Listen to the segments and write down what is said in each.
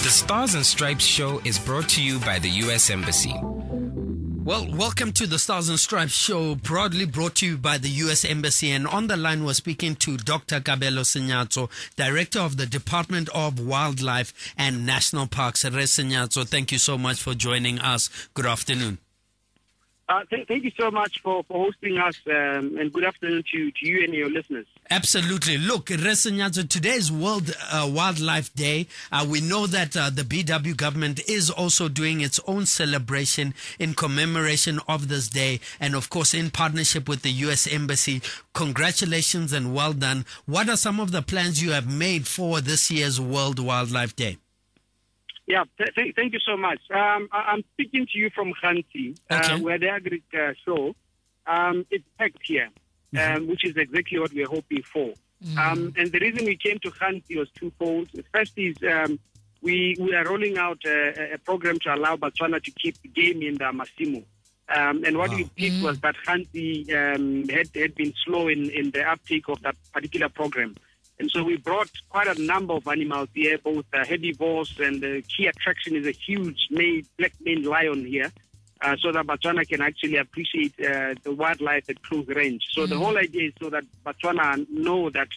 The Stars and Stripes show is brought to you by the U.S. Embassy. Well, welcome to the Stars and Stripes show, proudly brought to you by the U.S. Embassy. And on the line, we're speaking to Dr. Kabelo Senyatso, Director of the Department of Wildlife and National Parks. Senyatso, thank you so much for joining us. Good afternoon. Thank you so much for hosting us, and good afternoon to you and your listeners. Absolutely. Look, Senyatso, today is World Wildlife Day. We know that the BW government is also doing its own celebration in commemoration of this day, and of course in partnership with the U.S. Embassy. Congratulations and well done. What are some of the plans you have made for this year's World Wildlife Day? Yeah, thank you so much. I'm speaking to you from Khanti, where the Agri show it's packed here, which is exactly what we're hoping for. And the reason we came to Khanti was twofold. The first is we are rolling out a program to allow Botswana to keep game in the Masimo. And what we picked was that Khanti had been slow in the uptake of that particular program. And so we brought quite a number of animals here, both herbivores, and the key attraction is a huge black maned lion here, so that Botswana can actually appreciate the wildlife at close range. So the whole idea is so that Botswana know that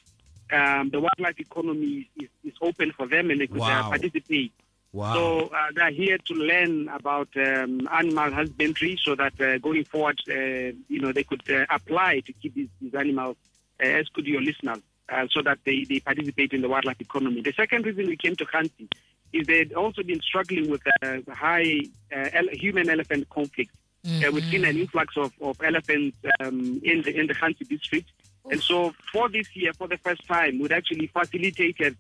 the wildlife economy is open for them and they could participate. So they're here to learn about animal husbandry so that going forward, they could apply to keep these animals, as could your listeners. So that they participate in the wildlife economy. The second reason we came to Khanti is they'd also been struggling with high human-elephant conflict. We've seen an influx of elephants in the Khanti district. And so for this year, for the first time, we'd actually facilitated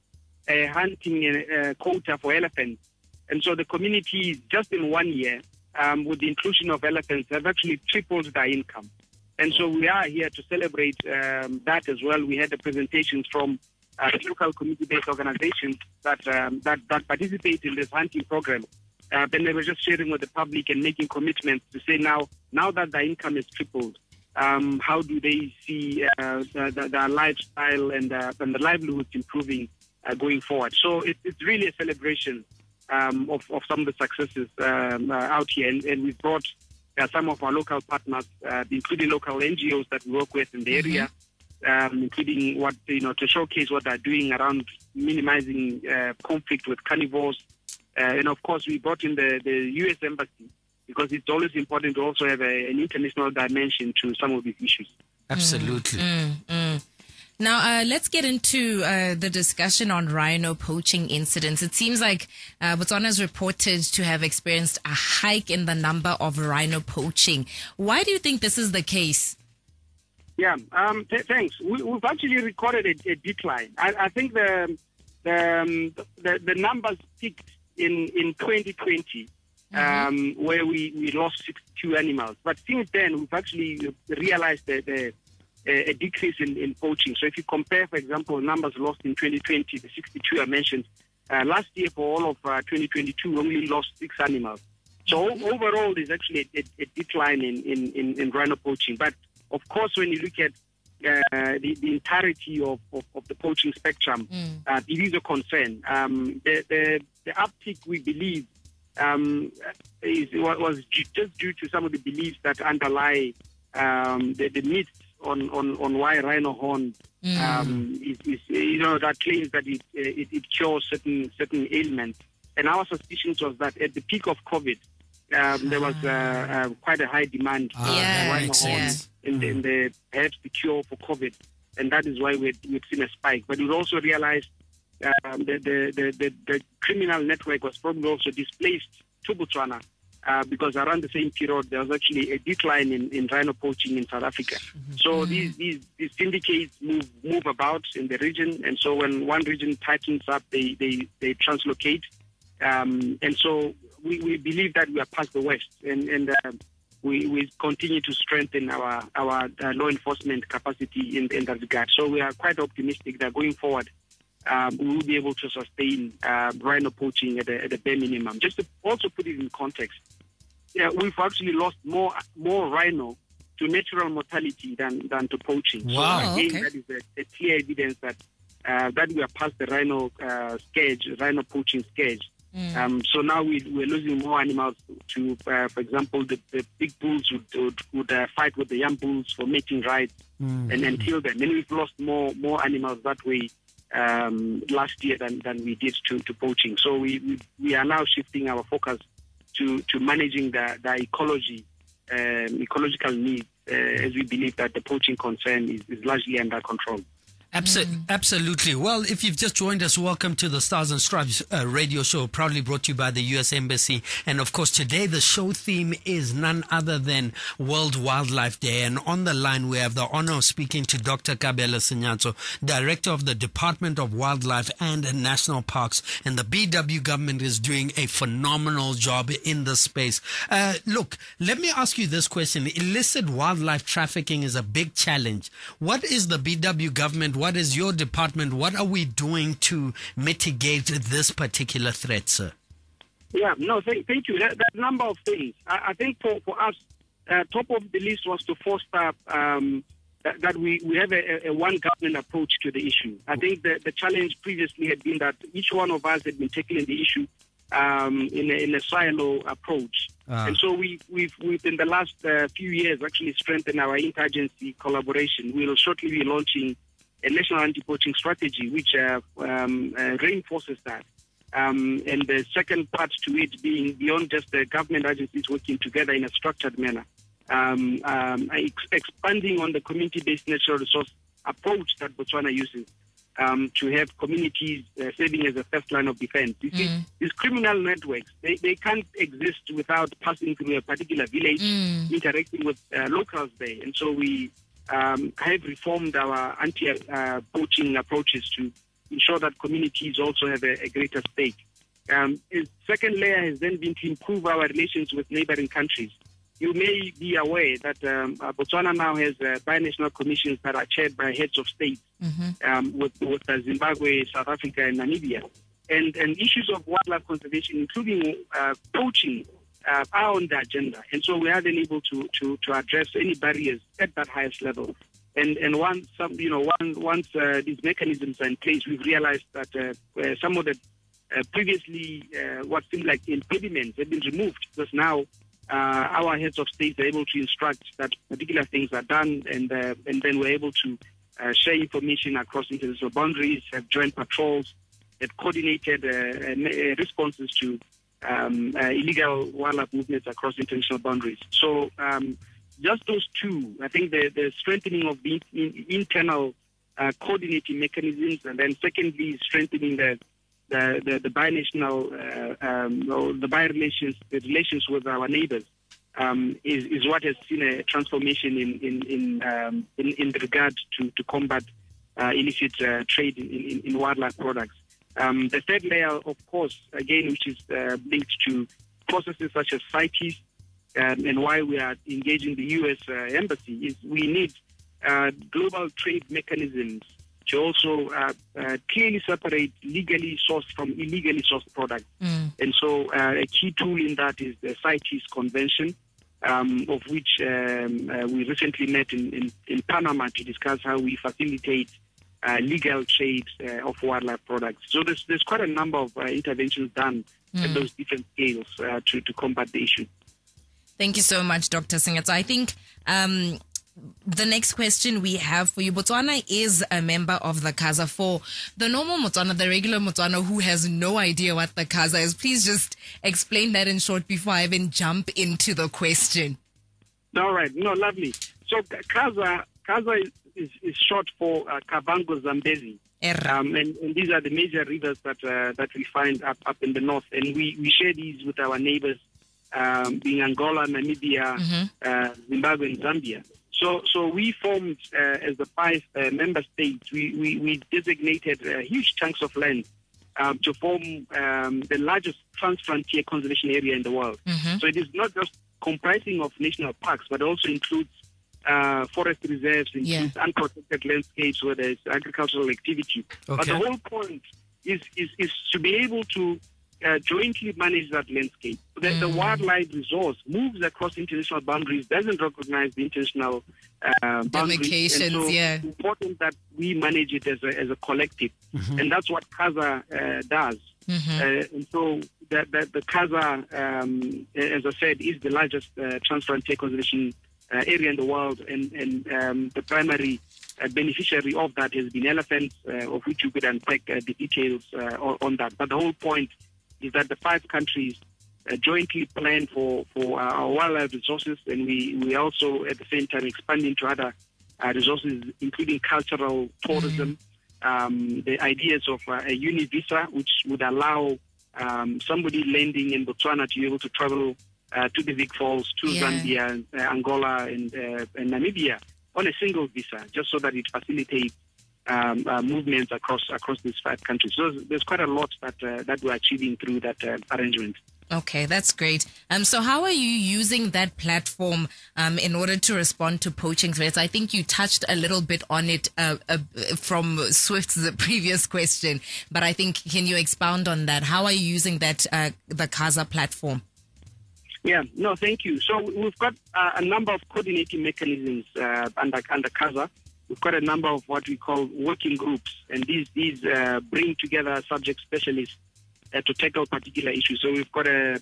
a hunting quota for elephants. And so the community, just in 1 year, with the inclusion of elephants, have actually tripled their income. And so we are here to celebrate that as well. We had the presentations from local community-based organizations that participate in this hunting program. Then they were just sharing with the public and making commitments to say now that the income is tripled, how do they see their lifestyle and the livelihoods improving going forward? So it's really a celebration of some of the successes out here, and we've brought some of our local partners, including local NGOs that we work with in the area, including to showcase what they're doing around minimizing conflict with carnivores. And of course, we brought in the U.S. Embassy because it's always important to also have an international dimension to some of these issues. Absolutely. Now, let's get into the discussion on rhino poaching incidents. It seems like Botswana is reported to have experienced a hike in the number of rhino poaching. Why do you think this is the case? Yeah, thanks. We've actually recorded a decline. I think the numbers peaked in 2020, where we lost 62 animals. But since then, we've actually realized that a decrease in poaching. So if you compare, for example, numbers lost in 2020, the 62 I mentioned, last year for all of 2022, we only lost 6 animals. So overall, there's actually a decline in rhino poaching. But of course, when you look at the entirety of the poaching spectrum, it is a concern. The uptick, we believe, was just due to some of the beliefs that underlie the myths on why rhino horn is that claims that it cures certain ailments. And our suspicions was that at the peak of COVID, there was quite a high demand for rhino horn in the perhaps the cure for COVID, and that is why we've seen a spike. But we also realized the criminal network was probably also displaced to Botswana. Because around the same period, there was actually a decline in rhino poaching in South Africa. So these syndicates move about in the region, and so when one region tightens up, they translocate. And so we believe that we are past the worst, and we continue to strengthen our law enforcement capacity in that regard. So we are quite optimistic that going forward, we will be able to sustain rhino poaching at a bare minimum. Just to also put it in context, we've actually lost more rhino to natural mortality than to poaching. Wow. So again, that is a clear evidence that we are past the rhino poaching scourge. So now we're losing more animals to, for example, the big bulls would fight with the young bulls for mating rights and kill them. And we've lost more animals that way last year than we did to poaching. So we are now shifting our focus to managing the ecological needs, as we believe that the poaching concern is largely under control. Absolutely. Well, if you've just joined us, welcome to the Stars and Stripes radio show, proudly brought to you by the U.S. Embassy. And of course, today the show theme is none other than World Wildlife Day. And on the line, we have the honor of speaking to Dr. Kabelo Senyatso, Director of the Department of Wildlife and National Parks. And the BW government is doing a phenomenal job in this space. Look, let me ask you this question. Illicit wildlife trafficking is a big challenge. What is the BW government? What is your department? What are we doing to mitigate this particular threat, sir? Yeah, no, thank you. There's a number of things. I think for us, top of the list was to foster that we have a one government approach to the issue. I think the challenge previously had been that each one of us had been tackling the issue in a silo approach. And so we've in the last few years actually strengthened our interagency collaboration. We'll shortly be launching a national anti-poaching strategy, which reinforces that. And the second part to it being beyond just the government agencies working together in a structured manner, expanding on the community-based natural resource approach that Botswana uses to have communities serving as a first line of defense. You see, these criminal networks, they can't exist without passing through a particular village, interacting with locals there. And so we have reformed our anti-poaching approaches to ensure that communities also have a greater stake. The second layer has then been to improve our relations with neighboring countries. You may be aware that Botswana now has binational commissions that are chaired by heads of state with Zimbabwe, South Africa, and Namibia. And issues of wildlife conservation, including poaching, are on the agenda. And so we are then able to address any barriers at that highest level. And once these mechanisms are in place, we've realized that some of the previously what seemed like impediments have been removed, because now our heads of state are able to instruct that particular things are done, and then we're able to share information across international boundaries, have joint patrols, have coordinated responses to illegal wildlife movements across international boundaries. So just those two, I think the strengthening of the internal coordinating mechanisms, and then secondly, strengthening the binational, the relations with our neighbors, is what has seen a transformation in regard to combat illicit trade in wildlife products. The third layer, of course, again, which is linked to processes such as CITES, and why we are engaging the U.S. Embassy, is we need global trade mechanisms to also clearly separate legally sourced from illegally sourced products. And so a key tool in that is the CITES Convention, of which we recently met in Panama to discuss how we facilitate legal trade of wildlife products. So there's quite a number of interventions done at those different scales to combat the issue. Thank you so much, Dr. Senyatso. I think the next question we have for you, Botswana is a member of the CASA. For the normal Motswana, the regular Motswana who has no idea what the CASA is, please just explain that in short before I even jump into the question. All right. No, lovely. So CASA is short for Kavango Zambezi. And these are the major rivers that we find up in the north. And we share these with our neighbors, being Angola, Namibia, Zimbabwe, and Zambia. So we formed, as the 5 member states, we designated huge chunks of land to form the largest trans-frontier conservation area in the world. So it is not just comprising of national parks, but also includes forest reserves, includes unprotected landscapes where there's agricultural activity. Okay. But the whole point is to be able to jointly manage that landscape. The wildlife resource moves across international boundaries, doesn't recognize the international boundaries. And so it's important that we manage it as a collective. And that's what CASA does. And so the Kaza, as I said, is the largest transfrontier conservation area in the world, and the primary beneficiary of that has been elephants, of which you could unpack the details on that. But the whole point is that the 5 countries jointly plan for our wildlife resources, and we also at the same time expand into other resources, including cultural tourism. The ideas of a uni visa, which would allow somebody landing in Botswana to be able to travel to the Big Falls, to Zambia, Angola, and Namibia on a single visa, just so that it facilitates movements across these 5 countries. So there's quite a lot that we're achieving through that arrangement. Okay, that's great. So how are you using that platform in order to respond to poaching threats? I think you touched a little bit on it from Swift's previous question, but I think, can you expound on that? How are you using that, the Kaza platform? Yeah, no, thank you. So we've got a number of coordinating mechanisms under Kaza. We've got a number of what we call working groups, and these bring together subject specialists to tackle particular issues. So we've got a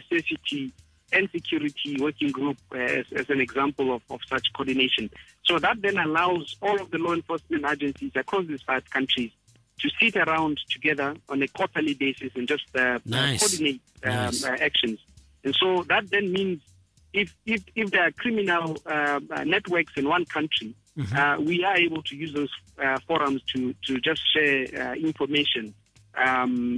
safety and security working group as an example of such coordination. So that then allows all of the law enforcement agencies across these 5 countries to sit around together on a quarterly basis and just coordinate actions. And so that then means if there are criminal networks in one country, we are able to use those forums to just share information,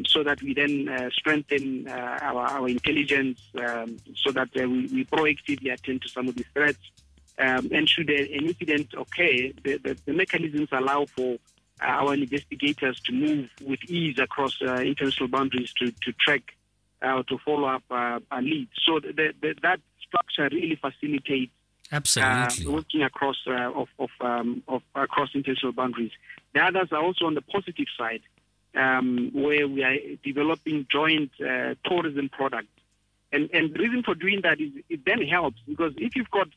so that we then strengthen our intelligence, so that we proactively attend to some of these threats. And should an incident occur, the mechanisms allow for our investigators to move with ease across international boundaries to track, to follow up our leads. So that structure really facilitates working across across international boundaries. The others are also on the positive side, where we are developing joint tourism products. And the reason for doing that is it then helps, because if you've got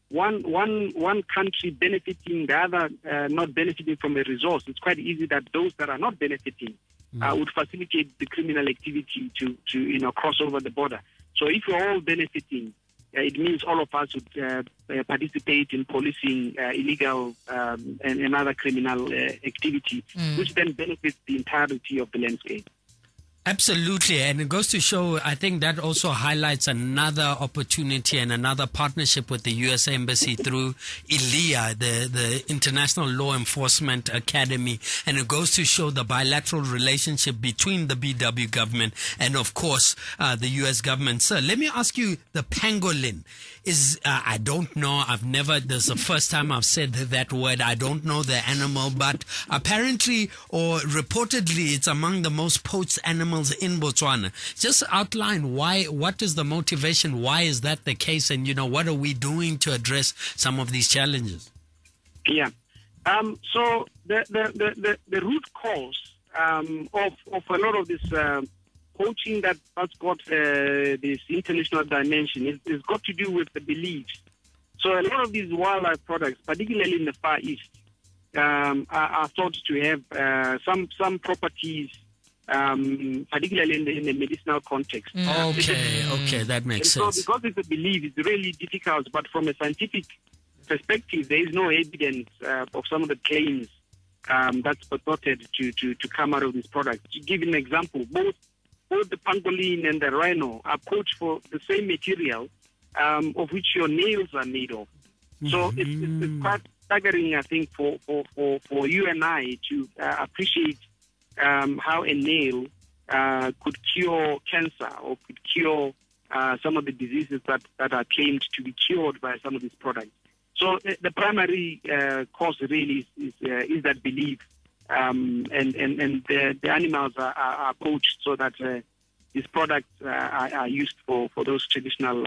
one country benefiting, the other not benefiting from a resource, it's quite easy that those that are not benefiting would facilitate the criminal activity to cross over the border. So if we're all benefiting, it means all of us would participate in policing illegal and other criminal activity, which then benefits the entirety of the landscape. Absolutely. And it goes to show, I think that also highlights another opportunity and another partnership with the U.S. Embassy through ILEA, the International Law Enforcement Academy. And it goes to show the bilateral relationship between the BW government and, of course, the U.S. government. Sir, let me ask you, the pangolin is, I don't know, this is the first time I've said that word. I don't know the animal, but apparently or reportedly it's among the most poached animals in Botswana. Just outline what is the motivation? Why is that the case? And, what are we doing to address some of these challenges? Yeah. So the root cause of a lot of this poaching that's got this international dimension is got to do with the beliefs. So a lot of these wildlife products, particularly in the Far East, are thought to have some properties, particularly in the medicinal context. Okay, that makes sense. So because it's a belief, it's really difficult, but from a scientific perspective, there is no evidence of some of the claims that's purported to come out of these products. To give an example, both the pangolin and the rhino are poached for the same material of which your nails are made of. So it's quite staggering, I think, for you and I to appreciate how a nail could cure cancer or could cure some of the diseases that are claimed to be cured by some of these products. So the primary cause really is that belief, and the animals are poached so that these products are used for those traditional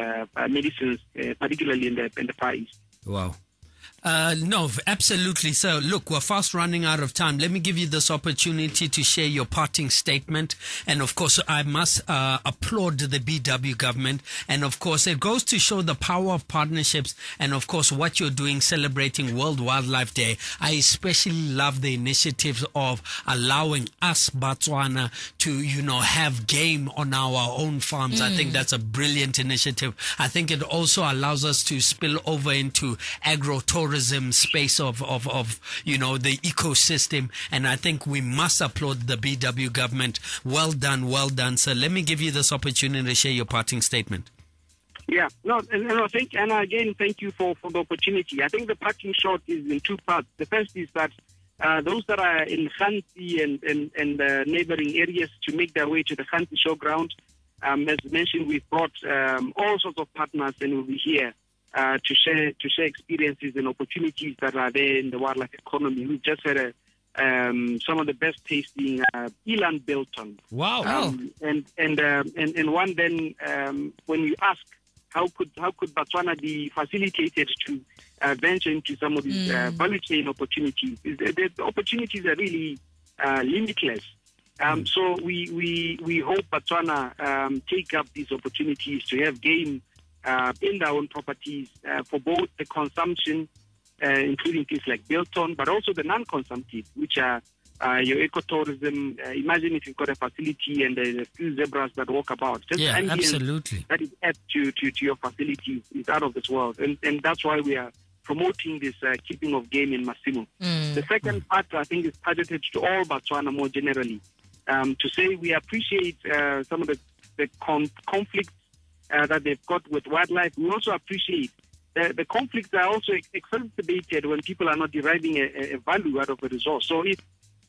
medicines, particularly in the Far East. Wow. No, absolutely. So, look, we're fast running out of time. Let me give you this opportunity to share your parting statement. And, of course, I must applaud the BW government. And, of course, it goes to show the power of partnerships and, of course, what you're doing celebrating World Wildlife Day. I especially love the initiatives of allowing us, Botswana, to, have game on our own farms. I think that's a brilliant initiative. I think it also allows us to spill over into agro-tourism space of the ecosystem, and I think we must applaud the BW government. Well done, sir. Let me give you this opportunity to share your parting statement. Yeah, thank you for the opportunity. I think the parting shot is in two parts. The first is that those that are in Khanti and neighboring areas to make their way to the Khanti showground. As mentioned, we've brought all sorts of partners, and we'll be here to share experiences and opportunities that are there in the wildlife economy. We've just had some of the best tasting eland biltong. Wow! And one then when you ask how could Botswana be facilitated to venture into some of these value chain opportunities, the opportunities are really limitless. So we hope Botswana take up these opportunities to have game in their own properties for both the consumption, including things like biltong, but also the non-consumptive, which are your ecotourism. Imagine if you've got a facility and there's a few zebras that walk about. Just absolutely. That is apt to your facility is out of this world. And that's why we are promoting this keeping of game in Massimo. The second part, I think, is targeted to all Botswana more generally. To say we appreciate some of the conflicts that they've got with wildlife. We also appreciate the conflicts are also exacerbated when people are not deriving a value out of a resource. So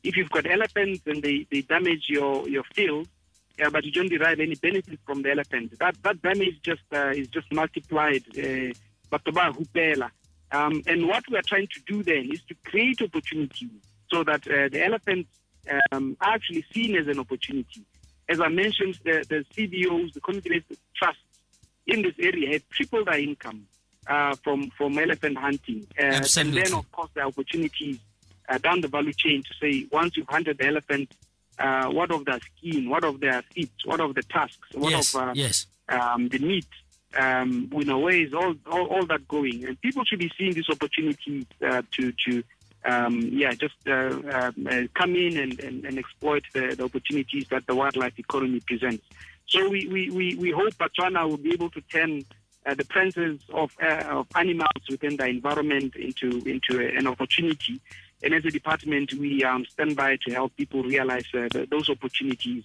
if you've got elephants and they damage your field, but you don't derive any benefit from the elephant, that damage is just multiplied. And what we are trying to do then is to create opportunities so that the elephants are actually seen as an opportunity. As I mentioned, the CBOs, the community-based trusts in this area have tripled their income from elephant hunting. Absolutely. And then, of course, the opportunities down the value chain to say, once you've hunted the elephant, what of their skin, what of their feet, what of the tusks, what of the meat, where is all that going? And people should be seeing these opportunities to come in and exploit the opportunities that the wildlife economy presents. So we hope Botswana will be able to turn the presence of animals within the environment into an opportunity. And as a department, we stand by to help people realize those opportunities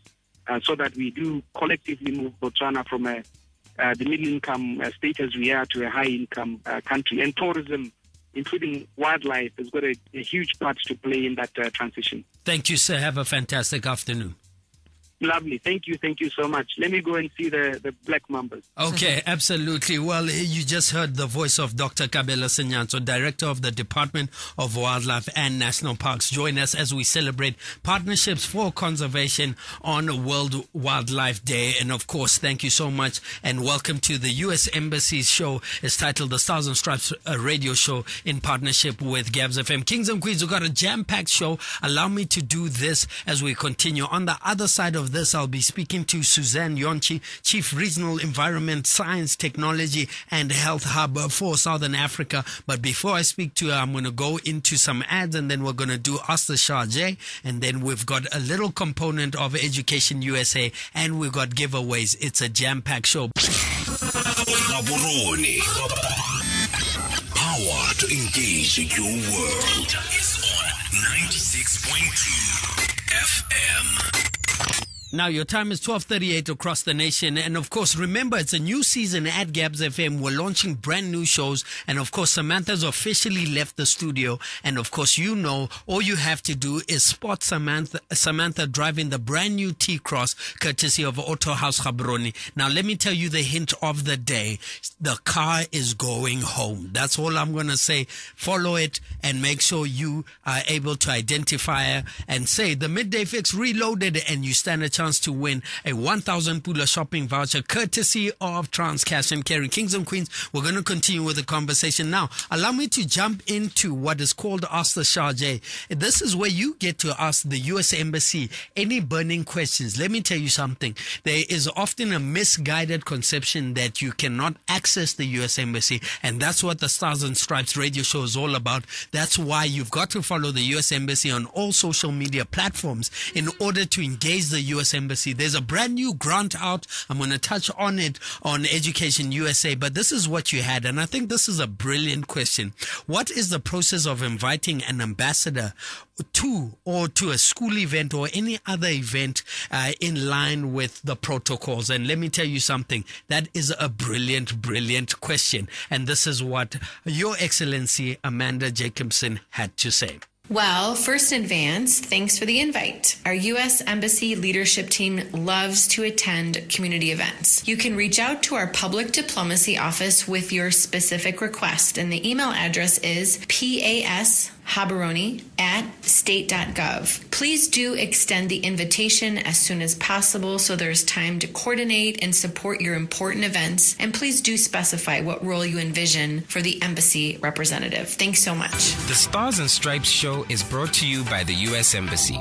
so that we do collectively move Botswana from the middle-income status we are to a high-income country. And tourism, including wildlife, has got a huge part to play in that transition. Thank you, sir. Have a fantastic afternoon. Lovely. Thank you so much. Let me go and see the black mambas. Okay, absolutely. Well, you just heard the voice of Dr. Kabelo Senyanso, Director of the Department of Wildlife and National Parks. Join us as we celebrate partnerships for conservation on World Wildlife Day. And of course, thank you so much and welcome to the U.S. Embassy's show. It's titled The Stars and Stripes Radio Show in partnership with Gabs FM. Kings and Queens, we've got a jam-packed show. Allow me to do this as we continue. On the other side of this, I'll be speaking to Suzanne Yonchi, Chief Regional Environment, Science, Technology and Health Hub for Southern Africa. But before I speak to her, I'm going to go into some ads and then we're going to do Ask the Sharjah. And then we've got a little component of Education USA and we've got giveaways. It's a jam-packed show. Power to engage your world is on 96.2 FM. Now, your time is 12:38 across the nation. And, of course, remember, it's a new season at Gabs FM. We're launching brand new shows. And, of course, Samantha's officially left the studio. And, of course, all you have to do is spot Samantha driving the brand new T-Cross, courtesy of Auto House Gaborone. Now, let me tell you the hint of the day. The car is going home. That's all I'm going to say. Follow it and make sure you are able to identify her and say, the Midday Fix Reloaded, and you stand a chance chance to win a 1,000 Pula shopping voucher courtesy of Trans Cash and Carry. Kings and Queens, we're going to continue with the conversation now. Allow me to jump into what is called Ask the Sharjah. This is where you get to ask the U.S. Embassy any burning questions. Let me tell you something. There is often a misguided conception that you cannot access the U.S. Embassy, and that's what the Stars and Stripes radio show is all about. That's why you've got to follow the U.S. Embassy on all social media platforms in order to engage the U.S. Embassy. There's a brand new grant out. I'm going to touch on it on Education USA, but this is what you had, and I think this is a brilliant question. What is the process of inviting an ambassador to a school event or any other event in line with the protocols? And let me tell you something, that is a brilliant question. And this is what Your Excellency Amanda Jacobson had to say. Well, first in advance, thanks for the invite. Our U.S. Embassy leadership team loves to attend community events. You can reach out to our public diplomacy office with your specific request, and the email address is pashabaroni@state.gov. Please do extend the invitation as soon as possible so there's time to coordinate and support your important events, and please do specify what role you envision for the embassy representative. Thanks so much. The Stars and Stripes show is brought to you by the U.S. Embassy.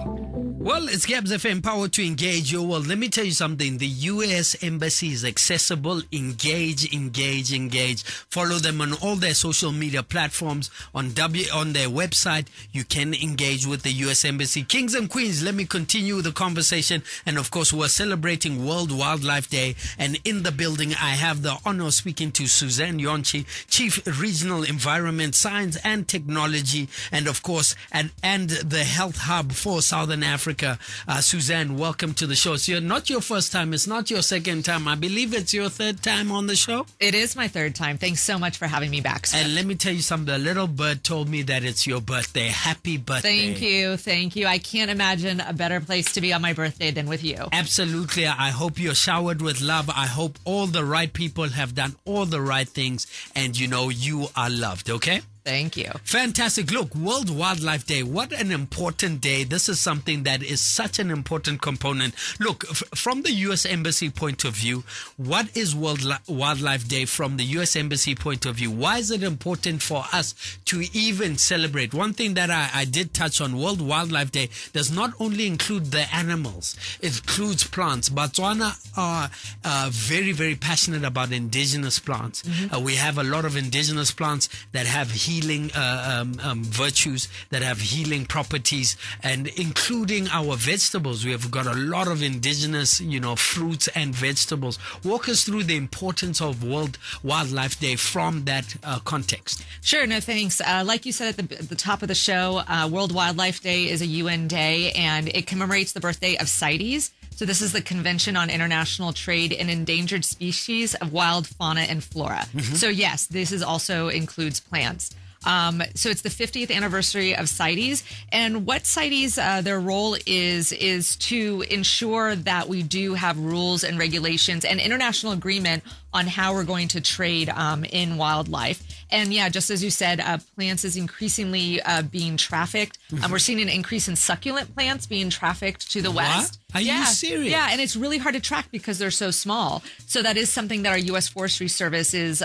Well, it's Gabs FM, power to engage your world. Let me tell you something. The U.S. Embassy is accessible. Engage. Follow them on all their social media platforms. On their website, you can engage with the U.S. Embassy. Kings and Queens, let me continue the conversation. And of course, we're celebrating World Wildlife Day. And in the building, I have the honor of speaking to Suzanne Yonchi, Chief Regional Environment, Science and Technology, and of course, and the Health Hub for Southern Africa. Suzanne, welcome to the show. So you're not your first time. It's not your second time. I believe it's your third time on the show. It is my third time. Thanks so much for having me back, sir. And let me tell you something. A little bird told me that it's your birthday. Happy birthday. Thank you. I can't imagine a better place to be on my birthday than with you. Absolutely. I hope you're showered with love. I hope all the right people have done all the right things, and you are loved, okay? Thank you. Fantastic. Look, World Wildlife Day. What an important day. This is something that is such an important component. Look, from the U.S. Embassy point of view, what is World Wildlife Day from the U.S. Embassy point of view? Why is it important for us to even celebrate? One thing that I did touch on, World Wildlife Day does not only include the animals, it includes plants. Botswana are very, very passionate about indigenous plants. Mm-hmm. We have a lot of indigenous plants that have healing virtues, that have healing properties, and including our vegetables. We have got a lot of indigenous, fruits and vegetables. Walk us through the importance of World Wildlife Day from that context. Sure, no thanks. Like you said at the top of the show, World Wildlife Day is a UN day, and it commemorates the birthday of CITES. So this is the Convention on International Trade in Endangered Species of Wild Fauna and Flora. Mm-hmm. So yes, this also includes plants. So it's the 50th anniversary of CITES, and what CITES, their role is to ensure that we do have rules and regulations and international agreement on how we're going to trade in wildlife. And yeah, just as you said, plants is increasingly being trafficked. We're seeing an increase in succulent plants being trafficked to the west. Are you serious? Yeah, and it's really hard to track because they're so small. So that is something that our U.S. Forestry Service is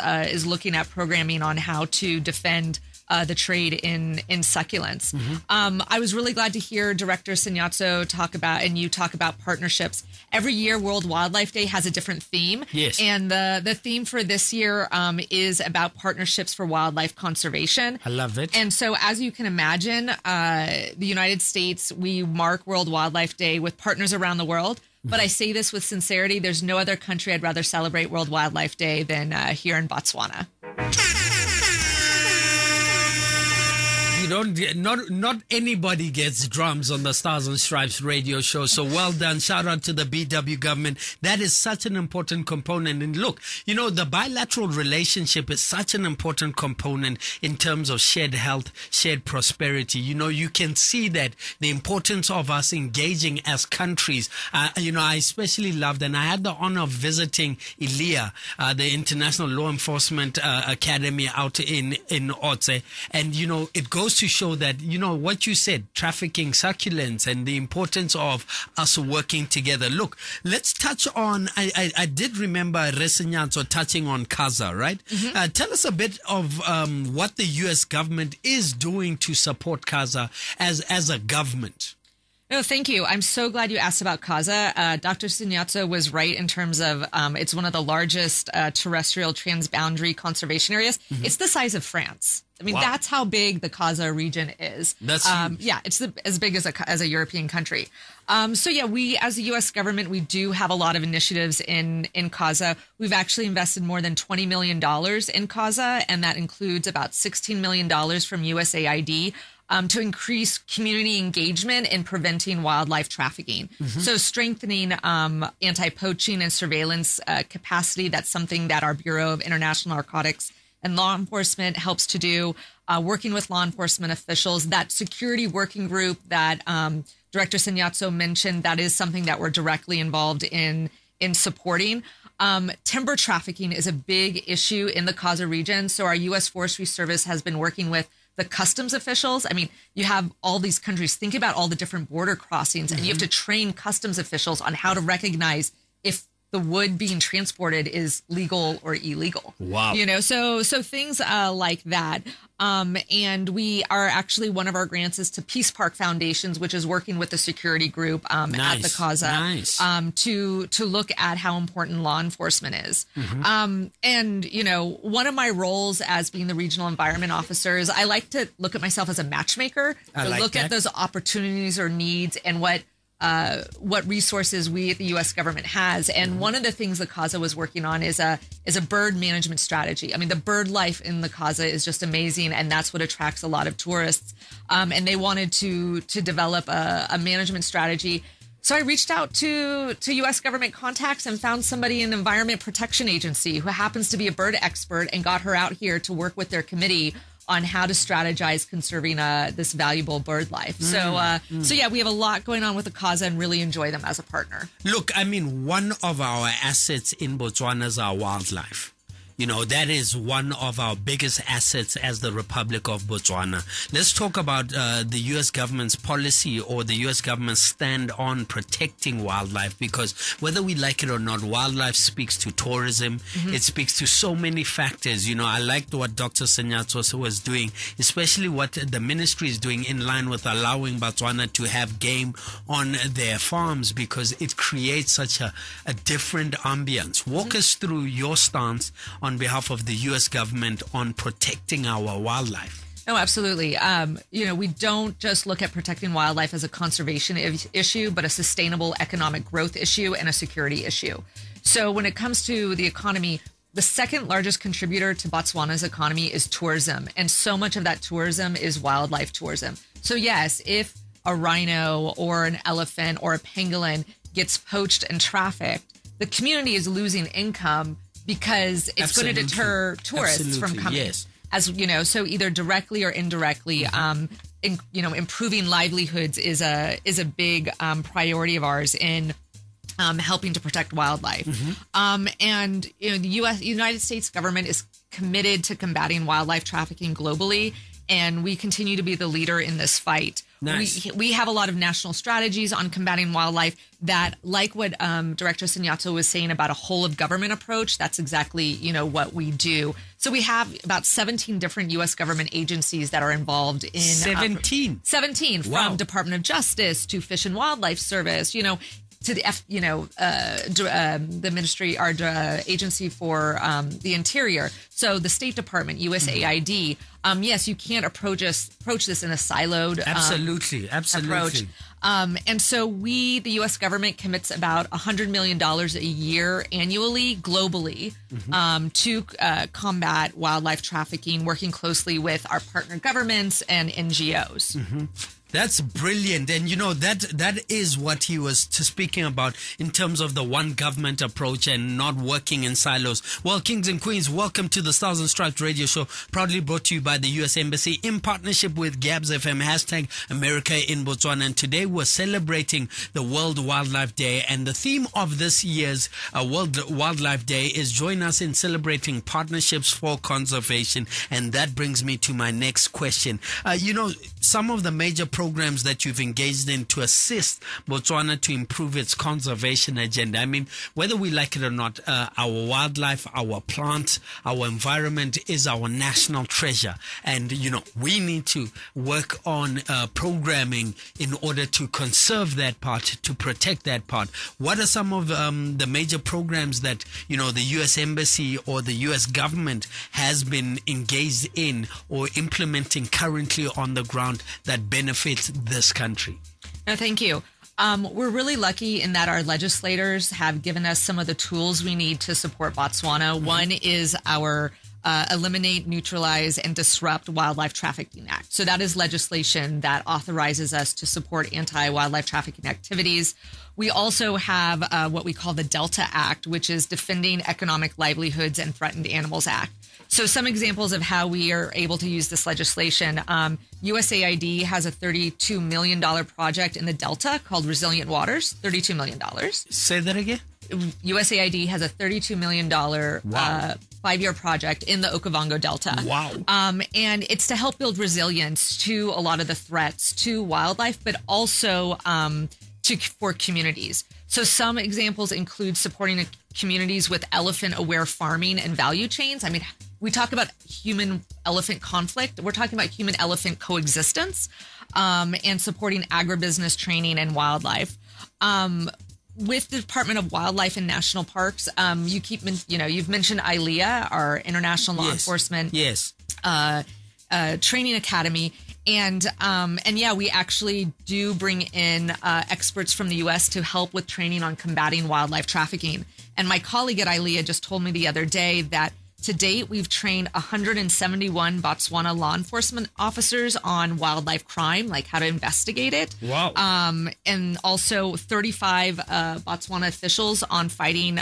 looking at programming on how to defend the trade in succulents. Mm-hmm. I was really glad to hear Director Sinyatso talk about partnerships. Every year, World Wildlife Day has a different theme. Yes. And the theme for this year is about partnerships for wildlife conservation. I love it. And so, as you can imagine, the United States, we mark World Wildlife Day with partners around the world. But I say this with sincerity. There's no other country I'd rather celebrate World Wildlife Day than here in Botswana. Not anybody gets drums on the Stars and Stripes radio show. So well done. Shout out to the BW government. That is such an important component. And look, the bilateral relationship is such an important component in terms of shared health, shared prosperity. You can see that the importance of us engaging as countries. I especially loved, and I had the honor of visiting ILEA, the International Law Enforcement Academy out in Otse. And, it goes to to show that, what you said, trafficking, succulents, and the importance of us working together. Look, let's touch on, I did remember Resenyazo touching on CASA, right? Tell us a bit of what the U.S. government is doing to support CASA as a government. No, thank you. I'm so glad you asked about CASA. Dr. Sinyatso was right in terms of it's one of the largest terrestrial transboundary conservation areas. It's the size of France. I mean, that's how big the CASA region is. That's huge. Yeah, it's as big as a European country. We as the U.S. government, we do have a lot of initiatives in CASA. We've actually invested more than $20 million in CASA, and that includes about $16 million from USAID. To increase community engagement in preventing wildlife trafficking. So strengthening anti-poaching and surveillance capacity. That's something that our Bureau of International Narcotics and Law Enforcement helps to do. Working with law enforcement officials. That security working group that Director Sinyatso mentioned, that is something that we're directly involved in supporting. Timber trafficking is a big issue in the CASA region. So our U.S. Forestry Service has been working with the customs officials. I mean, you have all these countries. Think about all the different border crossings, and you have to train customs officials on how to recognize if the wood being transported is legal or illegal. Wow. So things like that. And we are actually, one of our grants is to Peace Park Foundations, which is working with the security group at the CASA to look at how important law enforcement is. And, one of my roles as being the regional environment officer is I like to look at myself as a matchmaker, look at those opportunities or needs and what resources we at the U.S. government has. And one of the things the CASA was working on is a bird management strategy. I mean, the bird life in the CASA is just amazing, and that's what attracts a lot of tourists. And they wanted to develop a management strategy. So I reached out to U.S. government contacts and found somebody in the Environment Protection Agency who happens to be a bird expert, and got her out here to work with their committee on how to strategize conserving this valuable bird life. So we have a lot going on with the CASA and really enjoy them as a partner. Look, I mean, one of our assets in Botswana is our wildlife. That is one of our biggest assets as the Republic of Botswana. Let's talk about the U.S. government's policy or the U.S. government's stand on protecting wildlife, because whether we like it or not, wildlife speaks to tourism. It speaks to so many factors. I liked what Dr. Sinyatso was doing, especially what the ministry is doing in line with allowing Botswana to have game on their farms, because it creates such a different ambience. Walk us through your stance on behalf of the U.S. government on protecting our wildlife. No, absolutely. We don't just look at protecting wildlife as a conservation issue, but a sustainable economic growth issue and a security issue. So when it comes to the economy, the second largest contributor to Botswana's economy is tourism. And so much of that tourism is wildlife tourism. So yes, if a rhino or an elephant or a pangolin gets poached and trafficked, the community is losing income because it's going to deter tourists from coming. Yes. So either directly or indirectly, improving livelihoods is a big priority of ours in helping to protect wildlife. And the United States government is committed to combating wildlife trafficking globally, and we continue to be the leader in this fight. Nice. We have a lot of national strategies on combating wildlife that, like what Director Sinyatso was saying about a whole of government approach, that's exactly, what we do. So we have about 17 different U.S. government agencies that are involved in 17. 17 Wow. From Department of Justice to Fish and Wildlife Service, to the ministry, our agency for the interior. So the State Department, USAID. Yes, you can't approach this in a siloed Absolutely. approach. And so the U.S. government commits about $100 million a year annually globally to combat wildlife trafficking, working closely with our partner governments and NGOs. That's brilliant. And that is what he was speaking about in terms of the one government approach and not working in silos. Well, Kings and Queens, welcome to the Stars and Stripes radio show, proudly brought to you by the U.S. Embassy in partnership with Gabs FM, hashtag America in Botswana. And today we're celebrating the World Wildlife Day. And the theme of this year's World Wildlife Day is join us in celebrating partnerships for conservation. And that brings me to my next question. Some of the major programs that you've engaged in to assist Botswana to improve its conservation agenda. I mean, whether we like it or not, our wildlife, our plants, our environment is our national treasure. And, we need to work on programming in order to conserve that part, to protect that part. What are some of the major programs that, the U.S. Embassy or the U.S. government has been engaged in or implementing currently on the ground that benefits this country? No, thank you. We're really lucky in that our legislators have given us some of the tools we need to support Botswana. Mm-hmm. One is our Eliminate, Neutralize, and Disrupt Wildlife Trafficking Act. So that is legislation that authorizes us to support anti-wildlife trafficking activities. We also have what we call the Delta Act, which is Defending Economic Livelihoods and Threatened Animals Act. So some examples of how we are able to use this legislation. USAID has a $32 million project in the Delta called Resilient Waters, $32 million. Say that again? USAID has a $32 million wow. 5-year project in the Okavango Delta. Wow. And it's to help build resilience to a lot of the threats to wildlife, but also for communities. So some examples include supporting communities with elephant-aware farming and value chains. I mean, we talk about human-elephant conflict. We're talking about human-elephant coexistence and supporting agribusiness training and wildlife. With the Department of Wildlife and National Parks, you've mentioned ILEA, our International Law Enforcement Training Academy. And we actually do bring in experts from the U.S. to help with training on combating wildlife trafficking. And my colleague at ILEA just told me the other day that to date, we've trained 171 Botswana law enforcement officers on wildlife crime, like how to investigate it. Wow. And also 35 Botswana officials on fighting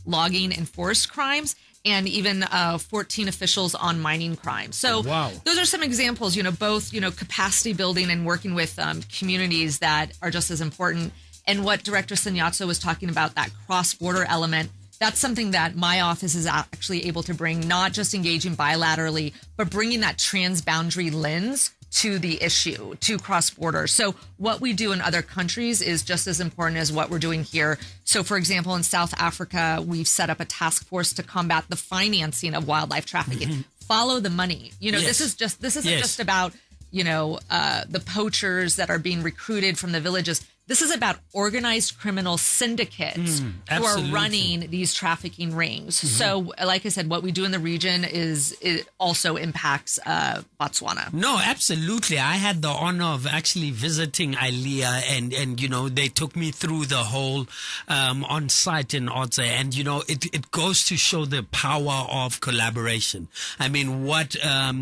logging and forest crimes, and even 14 officials on mining crimes. So those are some examples, both, capacity building and working with communities that are just as important. And what Director Sanyatso was talking about, that cross-border element, that's something that my office is actually able to bring, not just engaging bilaterally, but bringing that transboundary lens to the issue, to cross-border. So what we do in other countries is just as important as what we're doing here. So, for example, in South Africa, we've set up a task force to combat the financing of wildlife trafficking. Mm-hmm. Follow the money. This isn't just about, the poachers that are being recruited from the villages. This is about organized criminal syndicates who are running these trafficking rings. Mm-hmm. So, like I said, what we do in the region it also impacts Botswana. No, absolutely. I had the honor of actually visiting ILEA and they took me through the whole on site in Otze. And, it goes to show the power of collaboration. I mean, what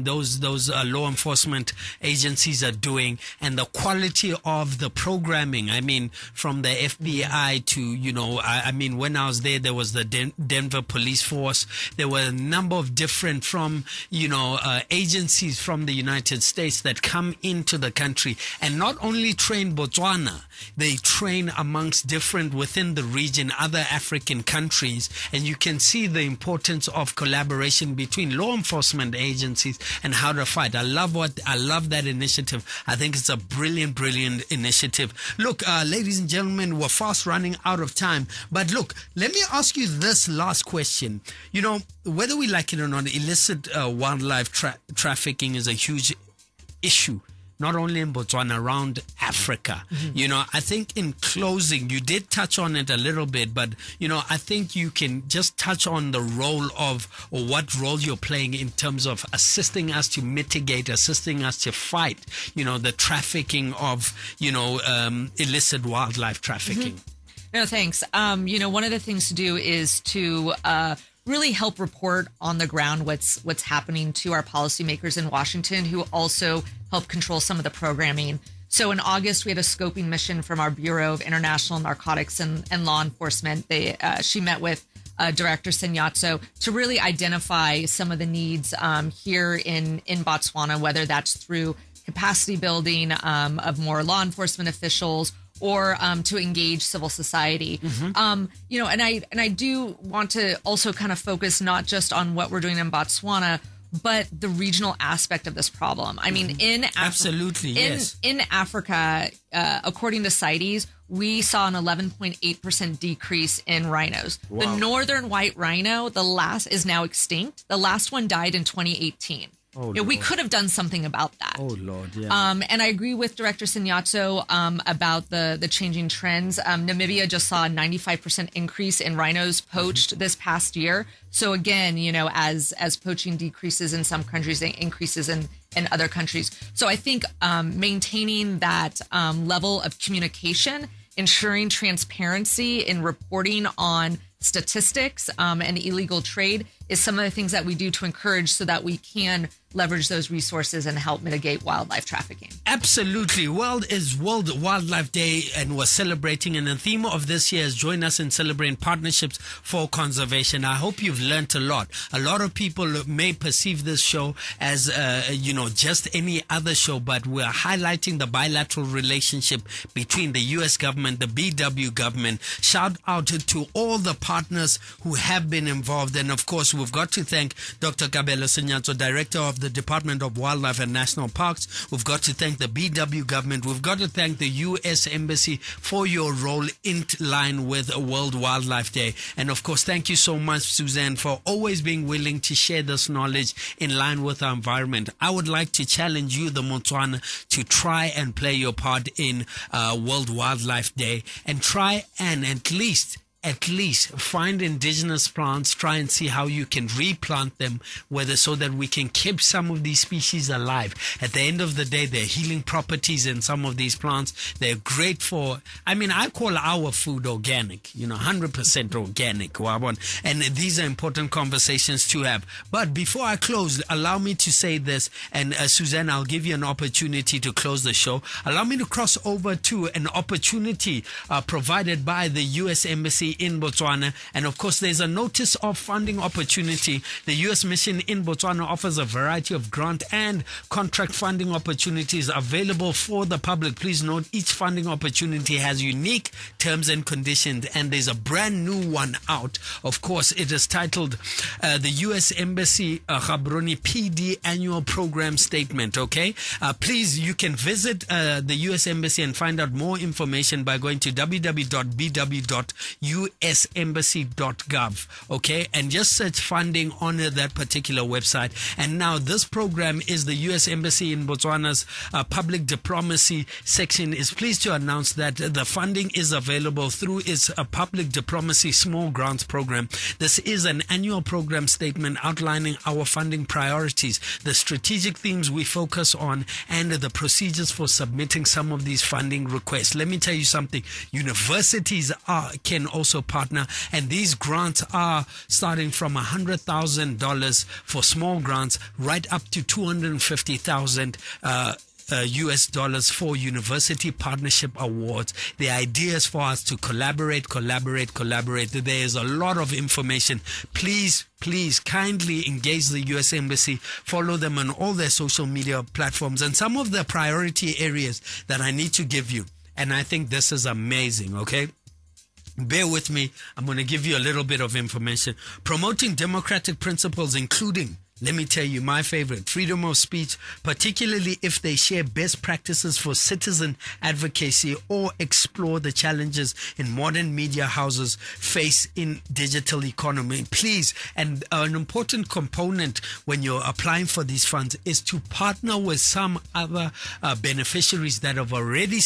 those law enforcement agencies are doing and the quality of the programming. I mean, from the FBI to, when I was there was the Denver police force. There were a number of different agencies from the United States that come into the country and not only train Botswana, they train amongst different within the region, other African countries. And you can see the importance of collaboration between law enforcement agencies and how to fight. I love that initiative. I think it's a brilliant initiative. Look, ladies and gentlemen, we're fast running out of time. But look, let me ask you this last question. Whether we like it or not, illicit wildlife trafficking is a huge issue, not only in Botswana, around Africa. Mm-hmm. I think in closing, you did touch on it a little bit, but, I think you can just touch on the role or what role you're playing in terms of assisting us to mitigate, assisting us to fight, the trafficking of, illicit wildlife trafficking. Mm-hmm. No, thanks. One of the things to do is to really help report on the ground what's happening to our policymakers in Washington, who also help control some of the programming. So in August, we had a scoping mission from our Bureau of International Narcotics and Law Enforcement. She met with Director Senyatso to really identify some of the needs here in Botswana, whether that's through capacity building of more law enforcement officials or to engage civil society. And I do want to also kind of focus not just on what we're doing in Botswana, but the regional aspect of this problem. I mean, in Africa, according to CITES, we saw an 11.8% decrease in rhinos. Wow. The northern white rhino, is now extinct. The last one died in 2018. We could have done something about that. Oh, Lord, yeah. And I agree with Director Senyatso about the changing trends. Namibia just saw a 95% increase in rhinos poached this past year. So again, as poaching decreases in some countries, it increases in other countries. So I think maintaining that level of communication, ensuring transparency in reporting on statistics and illegal trade is some of the things that we do to encourage so that we can leverage those resources and help mitigate wildlife trafficking. Absolutely. World Wildlife Day, and we're celebrating, and the theme of this year is join us in celebrating partnerships for conservation. I hope you've learned a lot. A lot of people may perceive this show as, just any other show, but we're highlighting the bilateral relationship between the U.S. government, the BW government. Shout out to all the partners who have been involved. And of course, we've got to thank Dr. Kabelo Senyatso, Director of the Department of Wildlife and National Parks. We've got to thank the BW government. We've got to thank the U.S. Embassy for your role in line with World Wildlife Day. And of course, thank you so much, Suzanne, for always being willing to share this knowledge in line with our environment. I would like to challenge you, the Botswana, to try and play your part in World Wildlife Day and try and at least find indigenous plants, try and see how you can replant them, so that we can keep some of these species alive. At the end of the day, there are healing properties in some of these plants. They're great for, I call our food organic, 100% organic. And these are important conversations to have. But before I close, allow me to say this, and Suzanne, I'll give you an opportunity to close the show. Allow me to cross over to an opportunity provided by the U.S. Embassy in Botswana. And of course, there's a notice of funding opportunity. The U.S. mission in Botswana offers a variety of grant and contract funding opportunities available for the public. Please note, each funding opportunity has unique terms and conditions, and there's a brand new one out. Of course, it is titled the U.S. Embassy Gaborone PD Annual Program Statement. Okay, please, you can visit the U.S. Embassy and find out more information by going to www.usembassy.gov, okay, and just search funding on that particular website. And now this program is the U.S. Embassy in Botswana's public diplomacy section is pleased to announce that the funding is available through its public diplomacy small grants program. This is an annual program statement outlining our funding priorities, the strategic themes we focus on, and the procedures for submitting some of these funding requests. Let me tell you something. Universities can also partner, and these grants are starting from $100,000 for small grants right up to $250,000 US dollars for university partnership awards. The idea is for us to collaborate. There is a lot of information. Please kindly engage the U.S. Embassy. Follow them on all their social media platforms. And some of the priority areas that I need to give you, and I think this is amazing, okay? Bear with me. I'm going to give you a little bit of information. Promoting democratic principles, including, let me tell you, my favorite, freedom of speech, particularly if they share best practices for citizen advocacy or explore the challenges in modern media houses face in digital economy. Please, and an important component when you're applying for these funds is to partner with some other beneficiaries that have already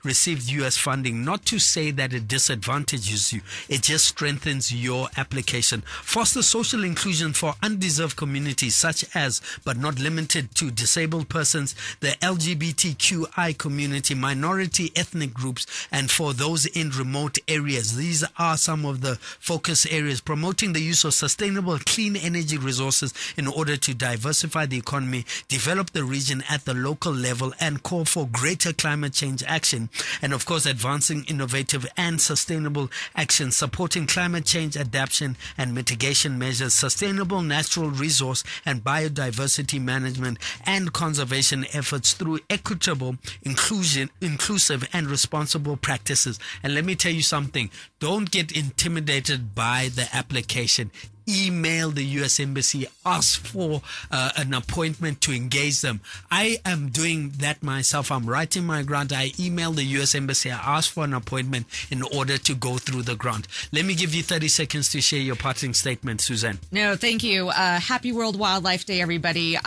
received U.S. funding. Not to say that it disadvantages you, it just strengthens your application. Foster social inclusion for undeserved communities communities such as, but not limited to, disabled persons, the LGBTQI community, minority ethnic groups, and for those in remote areas. These are some of the focus areas. Promoting the use of sustainable clean energy resources in order to diversify the economy, develop the region at the local level, and call for greater climate change action. And of course, advancing innovative and sustainable action, supporting climate change adaptation and mitigation measures, sustainable natural resource and biodiversity management, and conservation efforts through equitable, inclusive and responsible practices. And let me tell you something, don't get intimidated by the application. Email the U.S. Embassy, ask for an appointment to engage them. I am doing that myself. I'm writing my grant. I email the U.S. Embassy. I ask for an appointment in order to go through the grant. Let me give you 30 seconds to share your parting statement, Suzanne. No, thank you. Happy World Wildlife Day, everybody.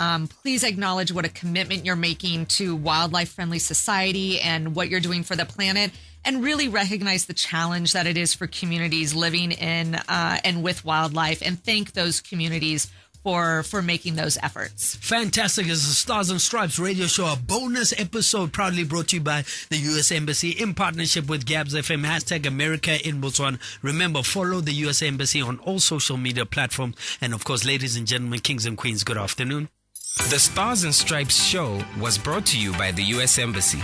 Please acknowledge what a commitment you're making to wildlife-friendly society and what you're doing for the planet, and really recognize the challenge that it is for communities living in and with wildlife, and thank those communities for making those efforts. Fantastic. It's the Stars and Stripes radio show, a bonus episode proudly brought to you by the U.S. Embassy in partnership with Gabs FM, #America in Botswana. Remember, follow the U.S. Embassy on all social media platforms. And of course, ladies and gentlemen, kings and queens, good afternoon. The Stars and Stripes show was brought to you by the U.S. Embassy.